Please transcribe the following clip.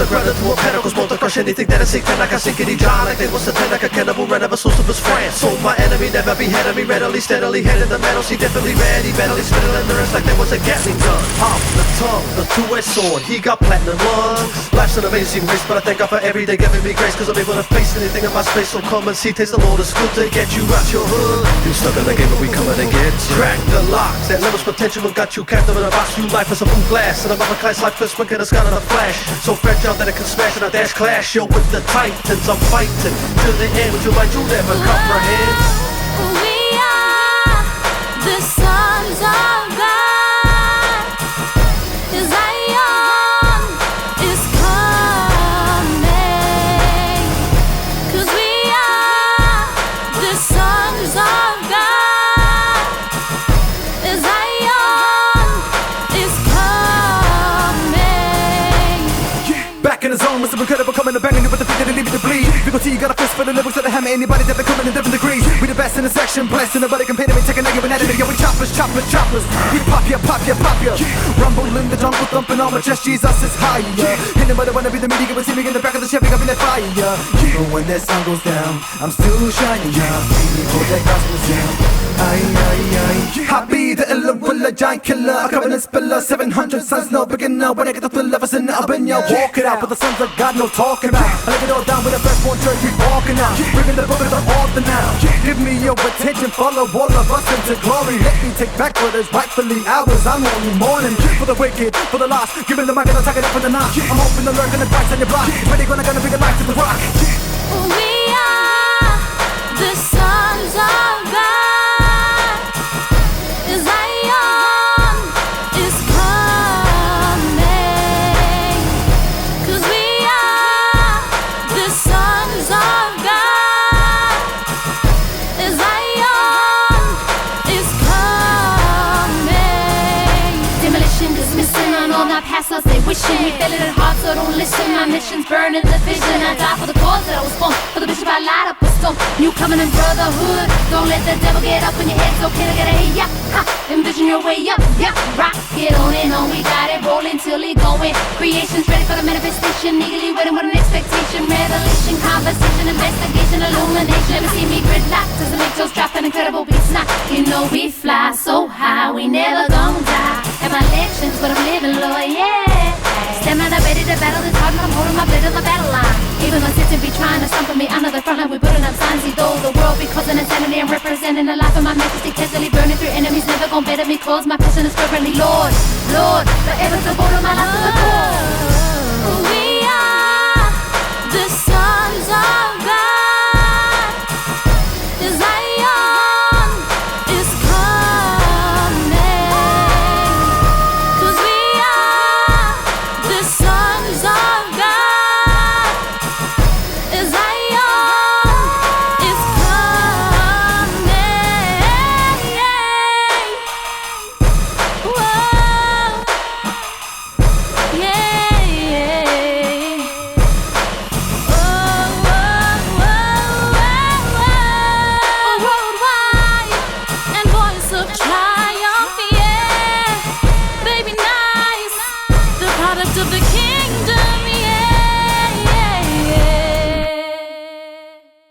the ground into a pentacles, won't crush anything that I seek. Then I can sink any John like they was a ten, like a cannibal, ran ever source of his friends. So my enemy never behead me, readily, steadily headed the metal. She definitely ready, badly spitting in the rest like there was a Gatling gun. Off the tongue, the two-edged sword, he got platinum lungs. Life's an amazing race, but I thank God for every day giving me grace, cause I'm able to face anything in my space. So come and see, taste the Lord, it's good to get you out your hood. You stuck in the game, but we coming to get you. Crack the locks, that level's potential got you captive in a box. You life is a blue glass, and I'm upper class life is swinging the sky in a flash. So fragile that it can smash in a dash clash. Yo, with the titans, I'm fighting to the end with your mind you never comprehend. We are the sons of God. Zion is coming. 'Cause we are the sons of God. Zion is coming. Back in the zone, Mr. Incredible coming and banging you with the beat and leave it to bleed. V.O.T, you got a fist for the lyrics that I hammer anybody that be coming in different degrees. We the best in the section, blessed and nobody compared to me. Take a negative anatomy, yo, we choppers. We pop ya. Rumble in the jungle, thumping on my chest, Jesus is higher. Anybody wanna be the media, but see me in the back of the Chevy, up in that fire. Even when that sun goes down, I'm still shining, yeah. Hold that gospel down. I be the illa giant killer, a covenant spiller, 700 sons, no beginner. When I get the thrill of us in the oven, yo, walk it out with the sons of God, no talking about. I lay it all down with a firstborn church, we walking out, bringing the book of the author now. Give me your attention, follow all of us into glory. Let me take back what is rightfully ours. I'm only mourning for the wicked, for the lost. Give me the mic and I'll take it up for the notch. I'm hoping to lurk in the cracks on your block. Ready, gonna bring the light to the rock. We are the sons of God. Zion is coming. 'Cause we are the sons of God. Zion is coming. Demolition dismissing on all my past loves they wishing. We feel it at heart, so don't listen. My mission's burning the vision. I die for the cause that I was born. For the bishop I light up a stone. New covenant brotherhood. Don't let the devil get up in your head. It's okay to get a hey, yeah, ha. Envision your way up, yeah. Rock it on and on. We got it rolling till it going. Creation's ready for the manifestation. Eagerly waiting with an expectation. Revelation, conversation, investigation, illumination. Never see me gridlock. Doesn't make toes drop an incredible beats. Nah, you know we fly so high. We never gonna die. And my lections, but I'm living low, yeah. Stand out, I'm ready to battle this hard, but I'm holding my blade on the battle line. Even though Satan be trying to stump me under the front line, we putting up signs. Though the world be causing insanity, I'm representing the life of my majesty, testily burning through enemies, never gonna better me. Cause my passion is fervently, Lord, forever devoted my life to the cause.